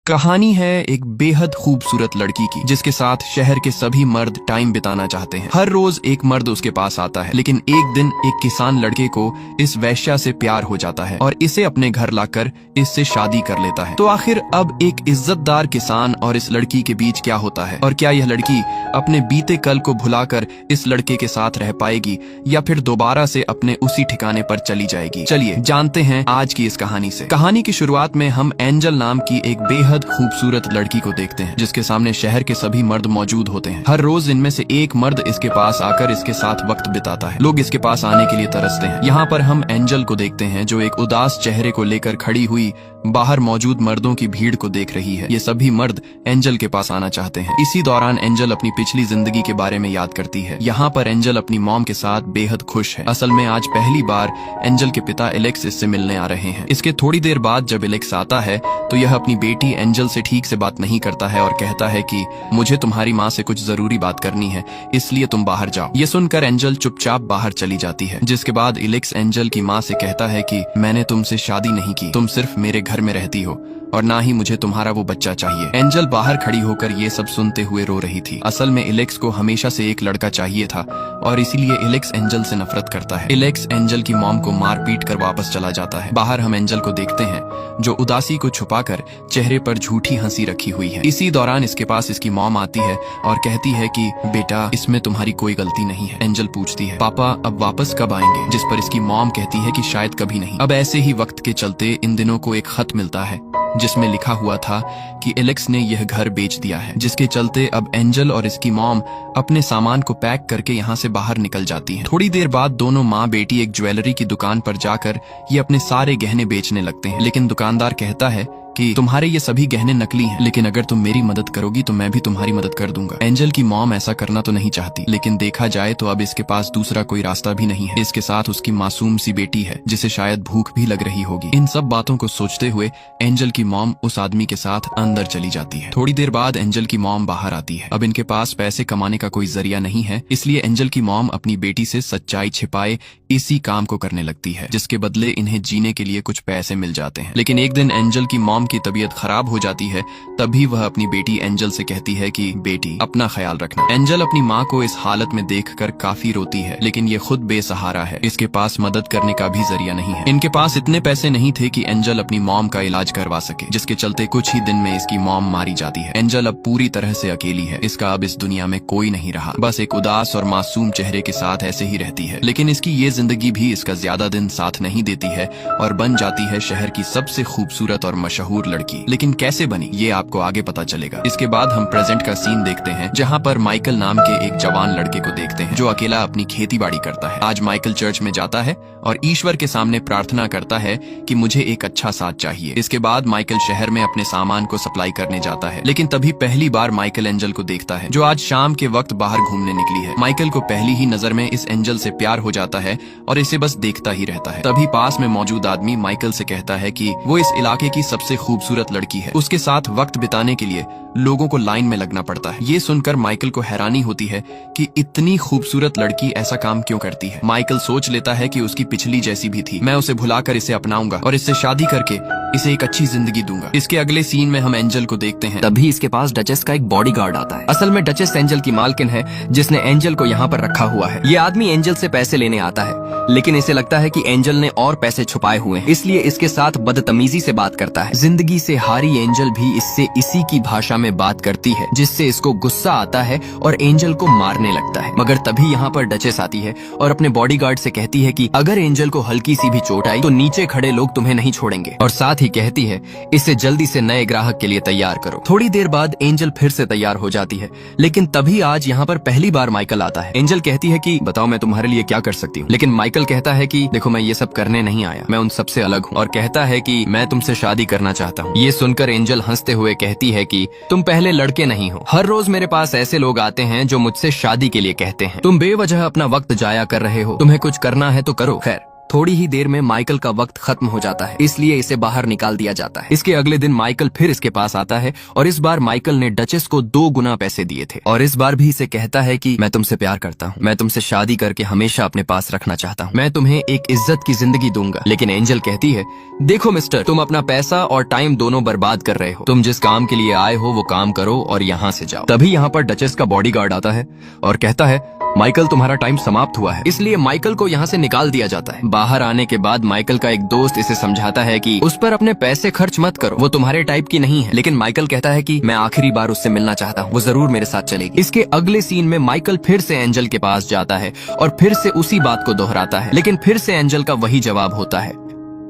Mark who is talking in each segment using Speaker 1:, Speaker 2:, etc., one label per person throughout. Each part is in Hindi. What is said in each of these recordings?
Speaker 1: कहानी है एक बेहद खूबसूरत लड़की की जिसके साथ शहर के सभी मर्द टाइम बिताना चाहते हैं। हर रोज एक मर्द उसके पास आता है, लेकिन एक दिन एक किसान लड़के को इस वैश्या से प्यार हो जाता है और इसे अपने घर लाकर इससे शादी कर लेता है। तो आखिर अब एक इज्जतदार किसान और इस लड़की के बीच क्या होता है, और क्या यह लड़की अपने बीते कल को भुलाकर इस लड़के के साथ रह पाएगी या फिर दोबारा से अपने उसी ठिकाने पर चली जाएगी। चलिए जानते हैं आज की इस कहानी से। कहानी की शुरुआत में हम एंजल नाम की एक बेहद खूबसूरत लड़की को देखते हैं जिसके सामने शहर के सभी मर्द मौजूद होते हैं। हर रोज इनमें से एक मर्द इसके पास आकर इसके साथ वक्त बिताता है। लोग इसके पास आने के लिए तरसते हैं। यहाँ पर हम एंजल को देखते हैं जो एक उदास चेहरे को लेकर खड़ी हुई बाहर मौजूद मर्दों की भीड़ को देख रही है। ये सभी मर्द एंजल के पास आना चाहते हैं। इसी दौरान एंजल अपनी पिछली जिंदगी के बारे में याद करती है। यहाँ पर एंजल अपनी मॉम के साथ बेहद खुश है। असल में आज पहली बार एंजल के पिता एलेक्स इससे मिलने आ रहे हैं। इसके थोड़ी देर बाद जब एलेक्स आता है तो यह अपनी बेटी एंजल से ठीक से बात नहीं करता है और कहता है कि मुझे तुम्हारी माँ से कुछ जरूरी बात करनी है, इसलिए तुम बाहर जाओ। ये सुनकर एंजल चुपचाप बाहर चली जाती है, जिसके बाद एलेक्स एंजल की माँ से कहता है कि मैंने तुमसे शादी नहीं की, तुम सिर्फ मेरे घर में रहती हो और ना ही मुझे तुम्हारा वो बच्चा चाहिए। एंजल बाहर खड़ी होकर ये सब सुनते हुए रो रही थी। असल में एलेक्स को हमेशा से एक लड़का चाहिए था और इसीलिए एलेक्स एंजल से नफरत करता है। एलेक्स एंजल की मॉम को मार पीट कर वापस चला जाता है। बाहर हम एंजल को देखते हैं जो उदासी को छुपाकर चेहरे पर झूठी हंसी रखी हुई है। इसी दौरान इसके पास इसकी मॉम आती है और कहती है कि बेटा, इसमें तुम्हारी कोई गलती नहीं है। एंजल पूछती है, पापा अब वापस कब आएंगे? जिस पर इसकी मॉम कहती है कि शायद कभी नहीं। अब ऐसे ही वक्त के चलते इन दिनों को एक खत मिलता है जिसमें लिखा हुआ था कि एलेक्स ने यह घर बेच दिया है, जिसके चलते अब एंजल और इसकी मॉम अपने सामान को पैक करके यहाँ से बाहर निकल जाती हैं। थोड़ी देर बाद दोनों माँ बेटी एक ज्वेलरी की दुकान पर जाकर ये अपने सारे गहने बेचने लगते हैं, लेकिन दुकानदार कहता है कि तुम्हारे ये सभी गहने नकली हैं, लेकिन अगर तुम मेरी मदद करोगी तो मैं भी तुम्हारी मदद कर दूंगा। एंजल की मॉम ऐसा करना तो नहीं चाहती, लेकिन देखा जाए तो अब इसके पास दूसरा कोई रास्ता भी नहीं है। इसके साथ उसकी मासूम सी बेटी है जिसे शायद भूख भी लग रही होगी। इन सब बातों को सोचते हुए एंजल की मॉम उस आदमी के साथ अंदर चली जाती है। थोड़ी देर बाद एंजल की मॉम बाहर आती है। अब इनके पास पैसे कमाने का कोई जरिया नहीं है, इसलिए एंजल की मॉम अपनी बेटी से सच्चाई छिपाए इसी काम को करने लगती है, जिसके बदले इन्हें जीने के लिए कुछ पैसे मिल जाते हैं। लेकिन एक दिन एंजल की मॉम की तबीयत खराब हो जाती है, तभी वह अपनी बेटी एंजल से कहती है कि बेटी, अपना ख्याल रखना। एंजल अपनी माँ को इस हालत में देखकर काफी रोती है, लेकिन ये खुद बेसहारा है। इसके पास मदद करने का भी जरिया नहीं है। इनके पास इतने पैसे नहीं थे कि एंजल अपनी मॉम का इलाज करवा सके, जिसके चलते कुछ ही दिन में इसकी मॉम मारी जाती है। एंजल अब पूरी तरह से अकेली है। इसका अब इस दुनिया में कोई नहीं रहा, बस एक उदास और मासूम चेहरे के साथ ऐसे ही रहती है। लेकिन इसकी ये जिंदगी भी इसका ज्यादा दिन साथ नहीं देती है और बन जाती है शहर की सबसे खूबसूरत और मशहूर लड़की। लेकिन कैसे बनी ये आपको आगे पता चलेगा। इसके बाद हम प्रेजेंट का सीन देखते हैं, जहाँ पर माइकल नाम के एक जवान लड़के को देखते हैं जो अकेला अपनी खेती बाड़ी करता है। आज माइकल चर्च में जाता है और ईश्वर के सामने प्रार्थना करता है कि मुझे एक अच्छा साथ चाहिए। इसके बाद माइकल शहर में अपने सामान को सप्लाई करने जाता है, लेकिन तभी पहली बार माइकल एंजल को देखता है जो आज शाम के वक्त बाहर घूमने निकली है। माइकल को पहली ही नजर में इस एंजल से प्यार हो जाता है और इसे बस देखता ही रहता है। तभी पास में मौजूद आदमी माइकल से कहता है कि वो इस इलाके की सबसे खूबसूरत लड़की है। उसके साथ वक्त बिताने के लिए लोगों को लाइन में लगना पड़ता है। ये सुनकर माइकल को हैरानी होती है कि इतनी खूबसूरत लड़की ऐसा काम क्यों करती है। माइकल सोच लेता है कि उसकी पिछली जैसी भी थी, मैं उसे भुलाकर इसे अपनाऊंगा और इससे शादी करके इसे एक अच्छी जिंदगी दूंगा। इसके अगले सीन में हम एंजल को देखते हैं।
Speaker 2: तभी इसके पास डचेस का एक बॉडीगार्ड आता है। असल में डचेस एंजल की मालकिन है जिसने एंजल को यहाँ पर रखा हुआ है। ये आदमी एंजल से पैसे लेने आता है, लेकिन इसे लगता है कि एंजल ने और पैसे छुपाए हुए हैं, इसलिए इसके साथ बदतमीजी से बात करता है। जिंदगी से हारी एंजल भी इससे इसी की भाषा में बात करती है, जिससे इसको गुस्सा आता है और एंजल को मारने लगता है। मगर तभी यहाँ पर डचेस आती है और अपने बॉडीगार्ड से कहती है कि अगर एंजल को हल्की सी भी चोट आई तो नीचे खड़े लोग तुम्हें नहीं छोड़ेंगे, और साथ ही कहती है इसे जल्दी से नए ग्राहक के लिए तैयार करो। थोड़ी देर बाद एंजल फिर से तैयार हो जाती है, लेकिन तभी आज यहाँ पर पहली बार माइकल आता है। एंजल कहती है कि बताओ मैं तुम्हारे लिए क्या कर सकती हूँ, लेकिन माइकल कहता है कि देखो मैं ये सब करने नहीं आया, मैं उन सबसे अलग हूँ, और कहता है कि मैं तुमसे शादी करना चाहता हूँ। ये सुनकर एंजल हंसते हुए कहती है कि तुम पहले लड़के नहीं हो। हर रोज मेरे पास ऐसे लोग आते हैं जो मुझसे शादी के लिए कहते हैं। तुम बेवजह अपना वक्त जाया कर रहे हो, तुम्हें कुछ करना है तो करो। खैर थोड़ी ही देर में माइकल का वक्त खत्म हो जाता है, इसलिए इसे बाहर निकाल दिया जाता है। इसके अगले दिन माइकल फिर इसके पास आता है और इस बार माइकल ने डचेस को 2 गुना पैसे दिए थे और इस बार भी इसे कहता है कि मैं तुमसे प्यार करता हूँ, मैं तुमसे शादी करके हमेशा अपने पास रखना चाहता हूँ, मैं तुम्हें एक इज्जत की जिंदगी दूंगा। लेकिन एंजल कहती है, देखो मिस्टर, तुम अपना पैसा और टाइम दोनों बर्बाद कर रहे हो, तुम जिस काम के लिए आए हो वो काम करो और यहाँ से जाओ। तभी यहाँ पर डचेस का बॉडीगार्ड आता है और कहता है, माइकल तुम्हारा टाइम समाप्त हुआ है, इसलिए माइकल को यहाँ से निकाल दिया जाता है। बाहर आने के बाद माइकल का एक दोस्त इसे समझाता है कि उस पर अपने पैसे खर्च मत करो, वो तुम्हारे टाइप की नहीं है। लेकिन माइकल कहता है कि मैं आखिरी बार उससे मिलना चाहता हूँ, वो जरूर मेरे साथ चलेगी। इसके अगले सीन में माइकल फिर से एंजल के पास जाता है और फिर से उसी बात को दोहराता है, लेकिन फिर से एंजल का वही जवाब होता है।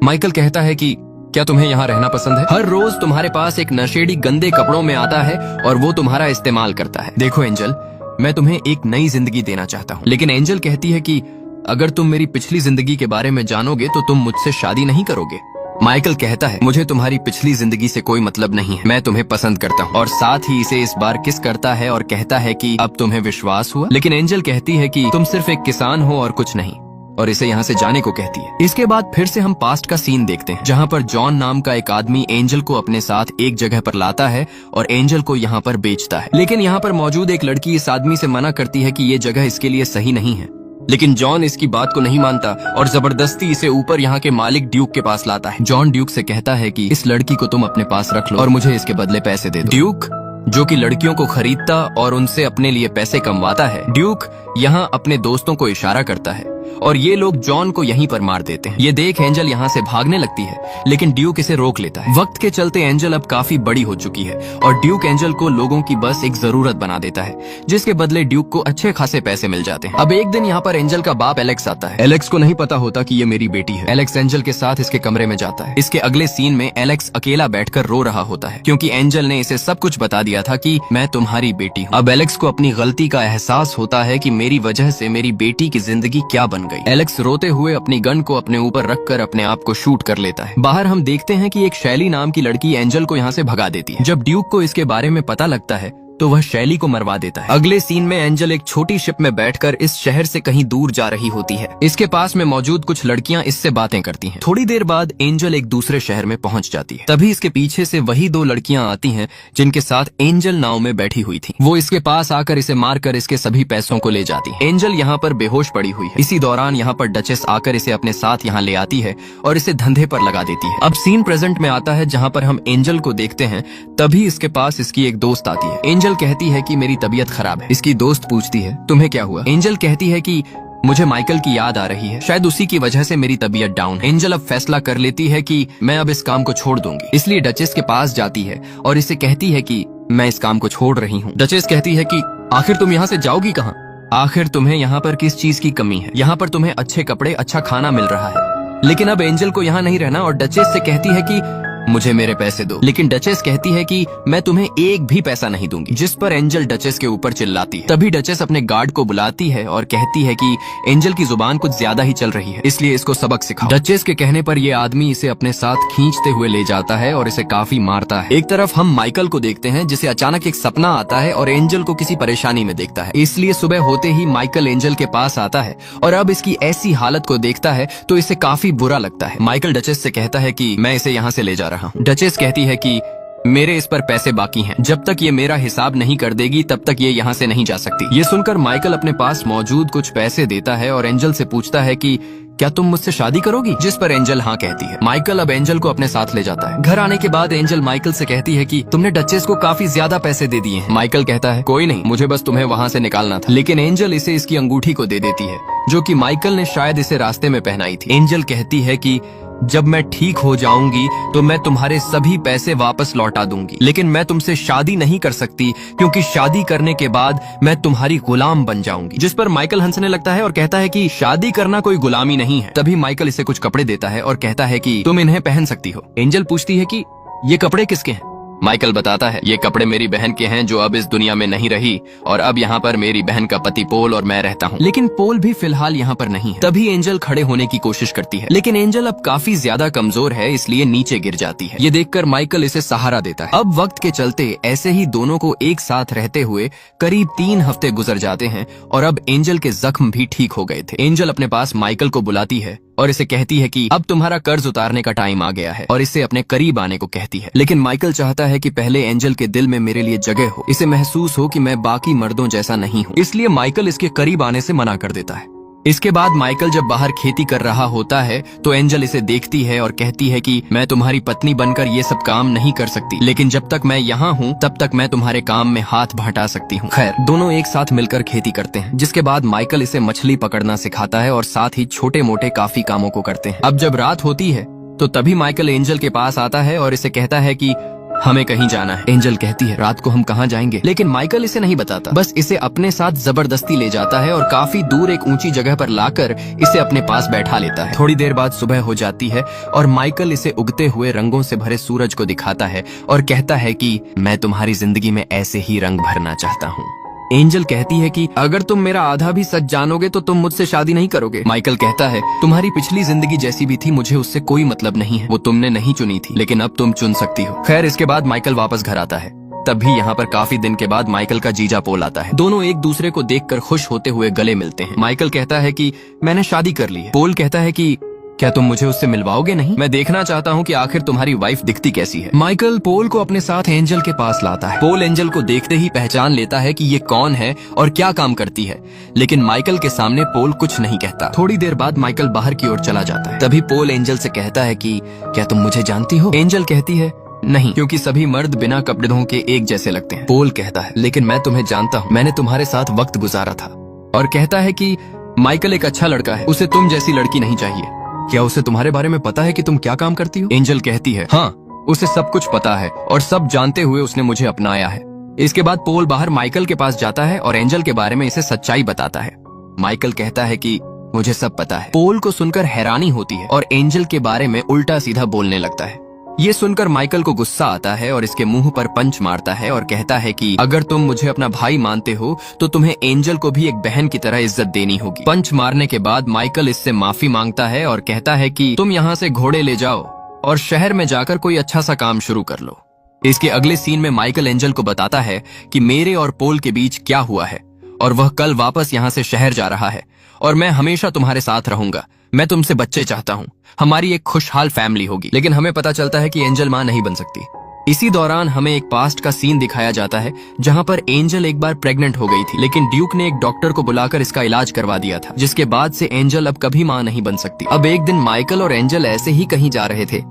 Speaker 2: माइकल कहता है कि क्या तुम्हें यहाँ रहना पसंद है? हर रोज तुम्हारे पास एक नशेड़ी गंदे कपड़ों में आता है और वो तुम्हारा इस्तेमाल करता है। देखो एंजल, मैं तुम्हें एक नई जिंदगी देना चाहता हूँ। लेकिन एंजल कहती है कि अगर तुम मेरी पिछली जिंदगी के बारे में जानोगे तो तुम मुझसे शादी नहीं करोगे। माइकल कहता है, मुझे तुम्हारी पिछली जिंदगी से कोई मतलब नहीं है, मैं तुम्हें पसंद करता हूँ। और साथ ही इसे इस बार किस करता है और कहता है कि अब तुम्हें विश्वास हुआ। लेकिन एंजल कहती है कि तुम सिर्फ एक किसान हो और कुछ नहीं, और इसे यहाँ से जाने को कहती है। इसके बाद फिर से हम पास्ट का सीन देखते हैं, जहाँ पर जॉन नाम का एक आदमी एंजल को अपने साथ एक जगह पर लाता है और एंजल को यहाँ पर बेचता है। लेकिन यहाँ पर मौजूद एक लड़की इस आदमी से मना करती है कि ये जगह इसके लिए सही नहीं है। लेकिन जॉन इसकी बात को नहीं मानता और जबरदस्ती इसे ऊपर यहाँ के मालिक ड्यूक के पास लाता है। जॉन ड्यूक से कहता है कि इस लड़की को तुम अपने पास रख लो और मुझे इसके बदले पैसे दे दो। ड्यूक, जो कि लड़कियों को खरीदता और उनसे अपने लिए पैसे कमवाता है, ड्यूक यहाँ अपने दोस्तों को इशारा करता है और ये लोग जॉन को यहीं पर मार देते हैं। ये देख एंजल यहाँ से भागने लगती है, लेकिन ड्यूक इसे रोक लेता है। वक्त के चलते एंजल अब काफी बड़ी हो चुकी है और ड्यूक एंजल को लोगों की बस एक जरूरत बना देता है, जिसके बदले ड्यूक को अच्छे खासे पैसे मिल जाते हैं। अब एक दिन यहाँ पर एंजल का बाप एलेक्स आता है। एलेक्स को नहीं पता होता कि ये मेरी बेटी है। एलेक्स एंजल के साथ इसके कमरे में जाता है। इसके अगले सीन में एलेक्स अकेला बैठकर रो रहा होता है, क्योंकि एंजल ने इसे सब कुछ बता दिया था कि मैं तुम्हारी बेटी हूँ। अब एलेक्स को अपनी गलती का एहसास होता है कि मेरी वजह से मेरी बेटी की जिंदगी क्या बन गई। एलेक्स रोते हुए अपनी गन को अपने ऊपर रखकर अपने आप को शूट कर लेता है। बाहर हम देखते हैं कि एक शैली नाम की लड़की एंजल को यहाँ से भगा देती है। जब ड्यूक को इसके बारे में पता लगता है तो वह शैली को मरवा देता है। अगले सीन में एंजल एक छोटी शिप में बैठकर इस शहर से कहीं दूर जा रही होती है। इसके पास में मौजूद कुछ लड़कियां इससे बातें करती हैं। थोड़ी देर बाद एंजल एक दूसरे शहर में पहुंच जाती है। तभी इसके पीछे से वही 2 लड़कियां आती हैं जिनके साथ एंजल नाव में बैठी हुई थी। वो इसके पास आकर इसे मारकर इसके सभी पैसों को ले जाती है। एंजल यहाँ पर बेहोश पड़ी हुई है। इसी दौरान यहाँ पर डचेस आकर इसे अपने साथ यहाँ ले आती है और इसे धंधे पर लगा देती है। अब सीन प्रेजेंट में आता है, जहाँ पर हम एंजल को देखते हैं। तभी इसके पास इसकी एक दोस्त आती है। एंजल कहती है कि मेरी तबीयत खराब है। इसकी दोस्त पूछती है, तुम्हें क्या हुआ? एंजल कहती है कि मुझे माइकल की याद आ रही है, शायद उसी की वजह से मेरी तबीयत डाउन है। एंजल अब फैसला कर लेती है कि मैं अब इस काम को छोड़ दूंगी, इसलिए डचेस के पास जाती है और इसे कहती है कि मैं इस काम को छोड़ रही हूँ। डचेस कहती है कि आखिर तुम यहाँ से जाओगी कहाँ? आखिर तुम्हें यहाँ पर किस चीज की कमी है? यहाँ पर तुम्हें अच्छे कपड़े, अच्छा खाना मिल रहा है। लेकिन अब एंजल को यहाँ नहीं रहना और डचेस से कहती है कि मुझे मेरे पैसे दो। लेकिन डचेस कहती है कि मैं तुम्हें एक भी पैसा नहीं दूंगी, जिस पर एंजल डचेस के ऊपर चिल्लाती है। तभी डचेस अपने गार्ड को बुलाती है और कहती है कि एंजल की जुबान कुछ ज्यादा ही चल रही है, इसलिए इसको सबक सिखाओ। डचेस के कहने पर यह आदमी इसे अपने साथ खींचते हुए ले जाता है और इसे काफी मारता है। एक तरफ हम माइकल को देखते हैं, जिसे अचानक एक सपना आता है और एंजल को किसी परेशानी में देखता है। इसलिए सुबह होते ही माइकल एंजल के पास आता है और अब इसकी ऐसी हालत को देखता है तो इसे काफी बुरा लगता है। माइकल डचेस से कहता है कि मैं इसे यहाँ से ले जा रहा हूँ। डचेस कहती है कि मेरे इस पर पैसे बाकी हैं, जब तक ये मेरा हिसाब नहीं कर देगी तब तक ये यहाँ से नहीं जा सकती। ये सुनकर माइकल अपने पास मौजूद कुछ पैसे देता है और एंजल से पूछता है कि क्या तुम मुझसे शादी करोगी? जिस पर एंजल हाँ कहती है। माइकल अब एंजल को अपने साथ ले जाता है। घर आने के बाद एंजल माइकल से कहती है कि तुमने डचेस को काफी ज्यादा पैसे दे दिए हैं। माइकल कहता है कोई नहीं, मुझे बस तुम्हें वहाँ से निकालना था। लेकिन एंजल इसे इसकी अंगूठी को दे देती है, जो कि माइकल ने शायद इसे रास्ते में पहनाई थी। एंजल कहती है कि जब मैं ठीक हो जाऊंगी तो मैं तुम्हारे सभी पैसे वापस लौटा दूंगी, लेकिन मैं तुमसे शादी नहीं कर सकती क्योंकि शादी करने के बाद मैं तुम्हारी गुलाम बन जाऊंगी। जिस पर माइकल हंसने लगता है और कहता है कि शादी करना कोई गुलामी नहीं है। तभी माइकल इसे कुछ कपड़े देता है और कहता है कि तुम इन्हें पहन सकती हो। एंजल पूछती है कि ये कपड़े किसके हैं? माइकल बताता है ये कपड़े मेरी बहन के हैं जो अब इस दुनिया में नहीं रही, और अब यहाँ पर मेरी बहन का पति पोल और मैं रहता हूँ। लेकिन पोल भी फिलहाल यहाँ पर नहीं है। तभी एंजल खड़े होने की कोशिश करती है, लेकिन एंजल अब काफी ज्यादा कमजोर है, इसलिए नीचे गिर जाती है। ये देखकर माइकल इसे सहारा देता है। अब वक्त के चलते ऐसे ही दोनों को एक साथ रहते हुए करीब 3 हफ्ते गुजर जाते हैं और अब एंजल के जख्म भी ठीक हो गए थे। एंजल अपने पास माइकल को बुलाती है और इसे कहती है कि अब तुम्हारा कर्ज उतारने का टाइम आ गया है और इसे अपने करीब आने को कहती है। लेकिन माइकल चाहता है कि पहले एंजल के दिल में मेरे लिए जगह हो, इसे महसूस हो कि मैं बाकी मर्दों जैसा नहीं हूँ। इसलिए माइकल इसके करीब आने से मना कर देता है। इसके बाद माइकल जब बाहर खेती कर रहा होता है तो एंजल इसे देखती है और कहती है कि मैं तुम्हारी पत्नी बनकर ये सब काम नहीं कर सकती, लेकिन जब तक मैं यहाँ हूँ तब तक मैं तुम्हारे काम में हाथ बंटा सकती हूँ। खैर, दोनों एक साथ मिलकर खेती करते हैं, जिसके बाद माइकल इसे मछली पकड़ना सिखाता है और साथ ही छोटे मोटे काफी कामों को करते हैं। अब जब रात होती है तो तभी माइकल एंजल के पास आता है और इसे कहता है कि हमें कहीं जाना है। एंजल कहती है रात को हम कहाँ जाएंगे, लेकिन माइकल इसे नहीं बताता, बस इसे अपने साथ जबरदस्ती ले जाता है और काफी दूर एक ऊंची जगह पर लाकर इसे अपने पास बैठा लेता है। थोड़ी देर बाद सुबह हो जाती है और माइकल इसे उगते हुए रंगों से भरे सूरज को दिखाता है और कहता है कि मैं तुम्हारी जिंदगी में ऐसे ही रंग भरना चाहता हूँ। एंजल कहती है कि अगर तुम मेरा आधा भी सच जानोगे तो तुम मुझसे शादी नहीं करोगे। माइकल कहता है तुम्हारी पिछली जिंदगी जैसी भी थी, मुझे उससे कोई मतलब नहीं है, वो तुमने नहीं चुनी थी, लेकिन अब तुम चुन सकती हो। खैर, इसके बाद माइकल वापस घर आता है। तभी यहाँ पर काफी दिन के बाद माइकल का जीजा पोल आता है। दोनों एक दूसरे को देखकर खुश होते हुए गले मिलते हैं। माइकल कहता है कि मैंने शादी कर ली है। पोल कहता है कि क्या तुम मुझे उससे मिलवाओगे नहीं? मैं देखना चाहता हूँ कि आखिर तुम्हारी वाइफ दिखती कैसी है। माइकल पोल को अपने साथ एंजल के पास लाता है। पोल एंजल को देखते ही पहचान लेता है कि ये कौन है और क्या काम करती है, लेकिन माइकल के सामने पोल कुछ नहीं कहता। थोड़ी देर बाद माइकल बाहर की ओर चला जाता है। तभी पोल एंजल से कहता है कि क्या तुम मुझे जानती हो? एंजल कहती है नहीं, क्योंकि सभी मर्द बिना कपड़ों के एक जैसे लगते हैं। पोल कहता है लेकिन मैं तुम्हें जानता हूँ, मैंने तुम्हारे साथ वक्त गुजारा था। और कहता है कि माइकल एक अच्छा लड़का है, उसे तुम जैसी लड़की नहीं चाहिए। क्या उसे तुम्हारे बारे में पता है कि तुम क्या काम करती हो? एंजल कहती है हाँ, उसे सब कुछ पता है और सब जानते हुए उसने मुझे अपनाया है। इसके बाद पोल बाहर माइकल के पास जाता है और एंजल के बारे में इसे सच्चाई बताता है। माइकल कहता है कि मुझे सब पता है। पोल को सुनकर हैरानी होती है और एंजल के बारे में उल्टा सीधा बोलने लगता है। ये सुनकर माइकल को गुस्सा आता है और इसके मुंह पर पंच मारता है और कहता है कि अगर तुम मुझे अपना भाई मानते हो तो तुम्हें एंजल को भी एक बहन की तरह इज्जत देनी होगी। पंच मारने के बाद माइकल इससे माफी मांगता है और कहता है कि तुम यहाँ से घोड़े ले जाओ और शहर में जाकर कोई अच्छा सा काम शुरू कर लो। इसके अगले सीन में माइकल एंजल को बताता है कि मेरे और पोल के बीच क्या हुआ है और वह कल वापस यहाँ से शहर जा रहा है और मैं हमेशा तुम्हारे साथ रहूंगा। मैं तुमसे बच्चे चाहता हूँ, हमारी एक खुशहाल फैमिली होगी। लेकिन हमें पता चलता है कि एंजल माँ नहीं बन सकती। इसी दौरान हमें एक पास्ट का सीन दिखाया जाता है जहाँ पर एंजल एक बार प्रेग्नेंट हो गई थी, लेकिन ड्यूक ने एक डॉक्टर को बुलाकर इसका इलाज करवा दिया था, जिसके बाद से एंजल अब कभी माँ नहीं बन सकती। अब एक दिन माइकल और एंजल ऐसे ही कहीं जा रहे थे,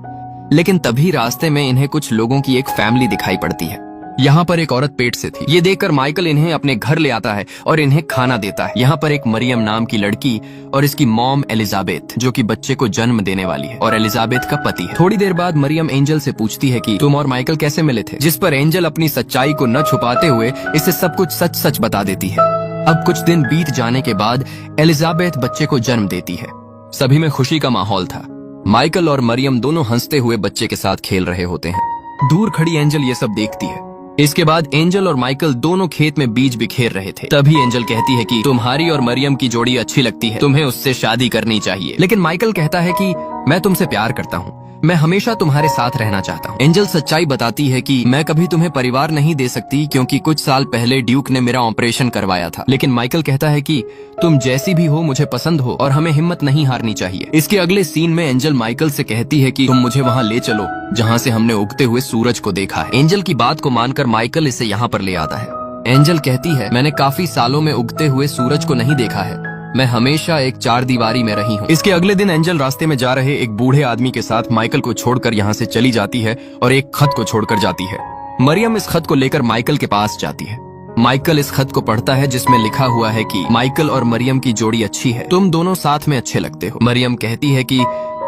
Speaker 2: लेकिन तभी रास्ते में इन्हें कुछ लोगों की एक फैमिली दिखाई पड़ती है। यहाँ पर एक औरत पेट से थी। ये देखकर माइकल इन्हें अपने घर ले आता है और इन्हें खाना देता है। यहाँ पर एक मरियम नाम की लड़की और इसकी मॉम एलिजाबेथ, जो कि बच्चे को जन्म देने वाली है, और एलिजाबेथ का पति है। थोड़ी देर बाद मरियम एंजल से पूछती है कि तुम और माइकल कैसे मिले थे, जिस पर एंजल अपनी सच्चाई को न छुपाते हुए इसे सब कुछ सच सच बता देती है। अब कुछ दिन बीत जाने के बाद एलिजाबेथ बच्चे को जन्म देती है। सभी में खुशी का माहौल था। माइकल और मरियम दोनों हंसते हुए बच्चे के साथ खेल रहे होते हैं। दूर खड़ी एंजल ये सब देखती है। इसके बाद एंजल और माइकल दोनों खेत में बीज बिखेर रहे थे। तभी एंजल कहती है कि तुम्हारी और मरियम की जोड़ी अच्छी लगती है, तुम्हें उससे शादी करनी चाहिए। लेकिन माइकल कहता है कि मैं तुमसे प्यार करता हूँ, मैं हमेशा तुम्हारे साथ रहना चाहता हूँ। एंजल सच्चाई बताती है कि मैं कभी तुम्हें परिवार नहीं दे सकती, क्योंकि कुछ साल पहले ड्यूक ने मेरा ऑपरेशन करवाया था। लेकिन माइकल कहता है कि तुम जैसी भी हो मुझे पसंद हो और हमें हिम्मत नहीं हारनी चाहिए। इसके अगले सीन में एंजल माइकल से कहती है कि तुम मुझे वहाँ ले चलो जहाँ से हमने उगते हुए सूरज को देखा है। एंजल की बात को मानकर माइकल इसे यहाँ पर ले आता है। एंजल कहती है मैंने काफी सालों में उगते हुए सूरज को नहीं देखा है, मैं हमेशा एक चार दीवारी में रही हूँ। इसके अगले दिन एंजल रास्ते में जा रहे एक बूढ़े आदमी के साथ माइकल को छोड़कर यहाँ से चली जाती है और एक खत को छोड़कर जाती है। मरियम इस खत को लेकर माइकल के पास जाती है। माइकल इस खत को पढ़ता है जिसमें लिखा हुआ है कि माइकल और मरियम की जोड़ी अच्छी है, तुम दोनों साथ में अच्छे लगते हो। मरियम कहती है कि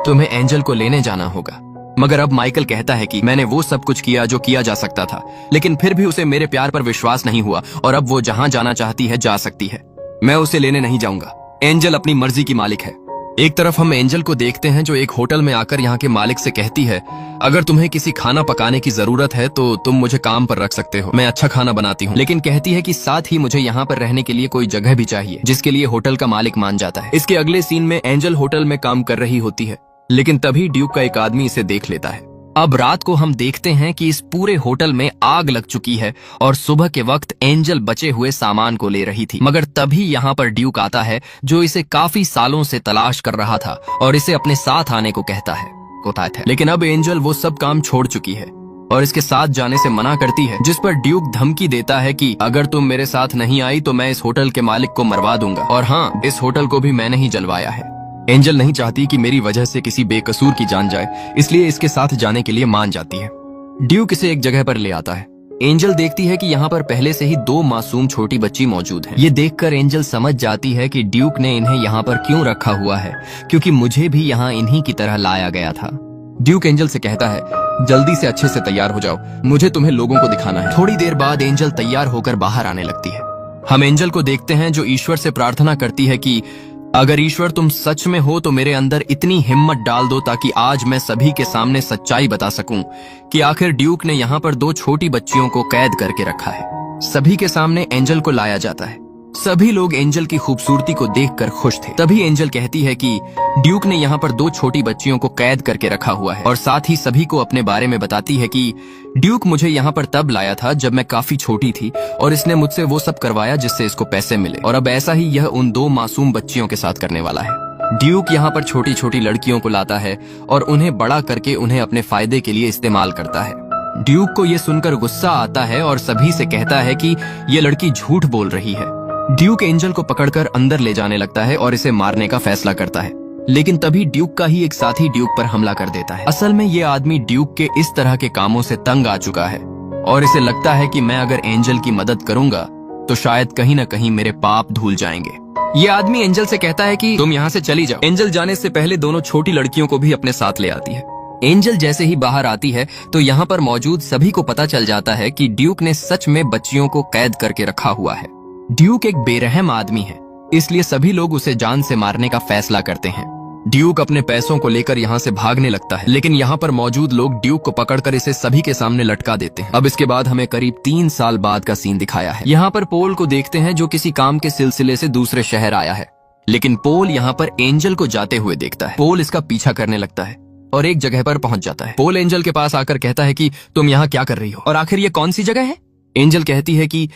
Speaker 2: तुम्हें एंजल को लेने जाना होगा, मगर अब माइकल कहता है कि मैंने वो सब कुछ किया जो किया जा सकता था, लेकिन फिर भी उसे मेरे प्यार पर विश्वास नहीं हुआ और अब वो जहाँ जाना चाहती है जा सकती है, मैं उसे लेने नहीं जाऊंगा। एंजल अपनी मर्जी की मालिक है। एक तरफ हम एंजल को देखते हैं जो एक होटल में आकर यहाँ के मालिक से कहती है अगर तुम्हें किसी खाना पकाने की जरूरत है तो तुम मुझे काम पर रख सकते हो, मैं अच्छा खाना बनाती हूँ। लेकिन कहती है कि साथ ही मुझे यहाँ पर रहने के लिए कोई जगह भी चाहिए, जिसके लिए होटल का मालिक मान जाता है। इसके अगले सीन में एंजल होटल में काम कर रही होती है, लेकिन तभी ड्यूक का एक आदमी इसे देख लेता है। अब रात को हम देखते हैं कि इस पूरे होटल में आग लग चुकी है और सुबह के वक्त एंजल बचे हुए सामान को ले रही थी। मगर तभी यहाँ पर ड्यूक आता है जो इसे काफी सालों से तलाश कर रहा था और इसे अपने साथ आने को कहता है। लेकिन अब एंजल वो सब काम छोड़ चुकी है और इसके साथ जाने से मना करती है, जिस पर ड्यूक धमकी देता है कि अगर तुम मेरे साथ नहीं आई तो मैं इस होटल के मालिक को मरवा दूंगा, और हाँ, इस होटल को भी मैंने ही जलवाया है। एंजल नहीं चाहती कि मेरी वजह से किसी बेकसूर की जान जाए, इसलिए इसके साथ जाने के लिए मान जाती है। ड्यूक इसे एक जगह पर ले आता है। एंजल देखती है कि यहाँ पर पहले से ही 2 मासूम छोटी बच्ची मौजूद हैं। ये देखकर एंजल समझ जाती है कि ड्यूक ने इन्हें यहाँ पर क्यों रखा हुआ है, क्योंकि मुझे भी यहाँ इन्हीं की तरह लाया गया था। ड्यूक एंजल से कहता है, जल्दी से अच्छे से तैयार हो जाओ, मुझे तुम्हें लोगों को दिखाना है। थोड़ी देर बाद एंजल तैयार होकर बाहर आने लगती है। हम एंजल को देखते हैं जो ईश्वर से प्रार्थना करती है कि अगर ईश्वर तुम सच में हो तो मेरे अंदर इतनी हिम्मत डाल दो ताकि आज मैं सभी के सामने सच्चाई बता सकूं कि आखिर ड्यूक ने यहाँ पर 2 छोटी बच्चियों को कैद करके रखा है। सभी के सामने एंजल को लाया जाता है। सभी लोग एंजल की खूबसूरती को देखकर खुश थे। तभी एंजल कहती है कि ड्यूक ने यहाँ पर 2 छोटी बच्चियों को कैद करके रखा हुआ है, और साथ ही सभी को अपने बारे में बताती है कि ड्यूक मुझे यहाँ पर तब लाया था जब मैं काफी छोटी थी और इसने मुझसे वो सब करवाया जिससे इसको पैसे मिले, और अब ऐसा ही यह उन 2 मासूम बच्चियों के साथ करने वाला है। ड्यूक यहाँ पर छोटी छोटी लड़कियों को लाता है और उन्हें बड़ा करके उन्हें अपने फायदे के लिए इस्तेमाल करता है। ड्यूक को ये सुनकर गुस्सा आता है और सभी से कहता है कि ये लड़की झूठ बोल रही है। ड्यूक एंजल को पकड़कर अंदर ले जाने लगता है और इसे मारने का फैसला करता है, लेकिन तभी ड्यूक का ही एक साथी ड्यूक पर हमला कर देता है। असल में ये आदमी ड्यूक के इस तरह के कामों से तंग आ चुका है और इसे लगता है कि मैं अगर एंजल की मदद करूंगा तो शायद कहीं न कहीं मेरे पाप धुल जाएंगे। ये आदमी एंजल से कहता है कि तुम यहाँ से चली जाओ। एंजल जाने से पहले दोनों छोटी लड़कियों को भी अपने साथ ले आती है। एंजल जैसे ही बाहर आती है तो यहाँ पर मौजूद सभी को पता चल जाता है कि ड्यूक ने सच में बच्चियों को कैद करके रखा हुआ है। ड्यूक एक बेरहम आदमी है, इसलिए सभी लोग उसे जान से मारने का फैसला करते हैं। ड्यूक अपने पैसों को लेकर यहाँ से भागने लगता है, लेकिन यहाँ पर मौजूद लोग ड्यूक को पकड़कर इसे सभी के सामने लटका देते हैं। अब इसके बाद हमें करीब 3 साल बाद का सीन दिखाया है। यहाँ पर पोल को देखते हैं जो किसी काम के सिलसिले से दूसरे शहर आया है, लेकिन पोल यहाँ पर एंजल को जाते हुए देखता है। पोल इसका पीछा करने लगता है और एक जगह पर पहुंच जाता है। पोल एंजल के पास आकर कहता है कि तुम यहाँ क्या कर रही हो और आखिर ये कौन सी जगह है? एंजल कहती है कि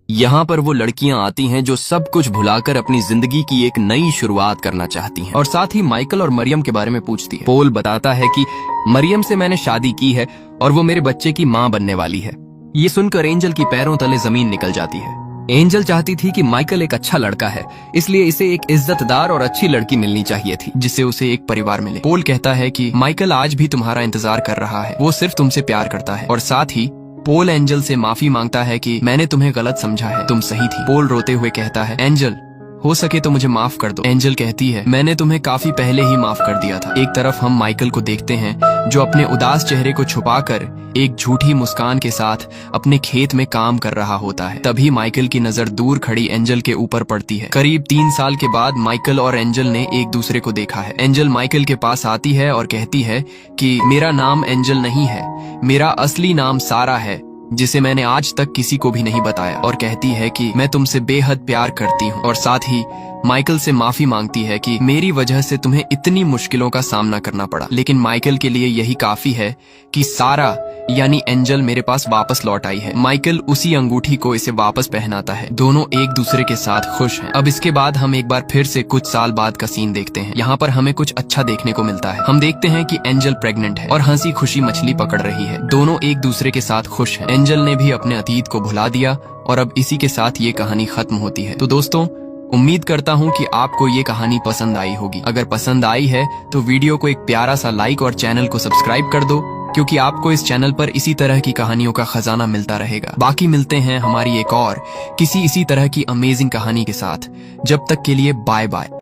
Speaker 2: यहाँ पर वो लड़कियां आती हैं जो सब कुछ भुलाकर अपनी जिंदगी की एक नई शुरुआत करना चाहती हैं, और साथ ही माइकल और मरियम के बारे में पूछती है। पोल बताता है कि मरियम से मैंने शादी की है और वो मेरे बच्चे की माँ बनने वाली है। ये सुनकर एंजल की पैरों तले जमीन निकल जाती है। एंजल चाहती थी कि माइकल एक अच्छा लड़का है, इसलिए इसे एक इज्जतदार और अच्छी लड़की मिलनी चाहिए थी जिससे उसे एक परिवार मिले। पोल कहता है कि माइकल आज भी तुम्हारा इंतजार कर रहा है, वो सिर्फ तुमसे प्यार करता है, और साथ ही पोल एंजल से माफी मांगता है कि मैंने तुम्हें गलत समझा है, तुम सही थी। पोल रोते हुए कहता है, एंजल हो सके तो मुझे माफ कर दो। एंजल कहती है, मैंने तुम्हें काफी पहले ही माफ कर दिया था। एक तरफ हम माइकल को देखते हैं जो अपने उदास चेहरे को छुपाकर एक झूठी मुस्कान के साथ अपने खेत में काम कर रहा होता है। तभी माइकल की नजर दूर खड़ी एंजल के ऊपर पड़ती है। करीब 3 साल के बाद माइकल और एंजल ने एक दूसरे को देखा है। एंजल माइकल के पास आती है और कहती है कि मेरा नाम एंजल नहीं है, मेरा असली नाम सारा है, जिसे मैंने आज तक किसी को भी नहीं बताया, और कहती है कि मैं तुमसे बेहद प्यार करती हूँ, और साथ ही माइकल से माफी मांगती है कि मेरी वजह से तुम्हें इतनी मुश्किलों का सामना करना पड़ा। लेकिन माइकल के लिए यही काफी है कि सारा यानी एंजल मेरे पास वापस लौट आई है। माइकल उसी अंगूठी को इसे वापस पहनाता है। दोनों एक दूसरे के साथ खुश हैं। अब इसके बाद हम एक बार फिर से कुछ साल बाद का सीन देखते हैं। यहाँ पर हमें कुछ अच्छा देखने को मिलता है। हम देखते हैं कि एंजल प्रेग्नेंट है और हंसी खुशी मछली पकड़ रही है। दोनों एक दूसरे के साथ खुश हैं। एंजल ने भी अपने अतीत को भुला दिया और अब इसी के साथ ये कहानी खत्म होती है। तो दोस्तों, उम्मीद करता हूँ कि आपको ये कहानी पसंद आई होगी। अगर पसंद आई है तो वीडियो को एक प्यारा सा लाइक और चैनल को सब्सक्राइब कर दो, क्योंकि आपको इस चैनल पर इसी तरह की कहानियों का खजाना मिलता रहेगा। बाकी मिलते हैं हमारी एक और किसी इसी तरह की अमेजिंग कहानी के साथ। जब तक के लिए बाय बाय।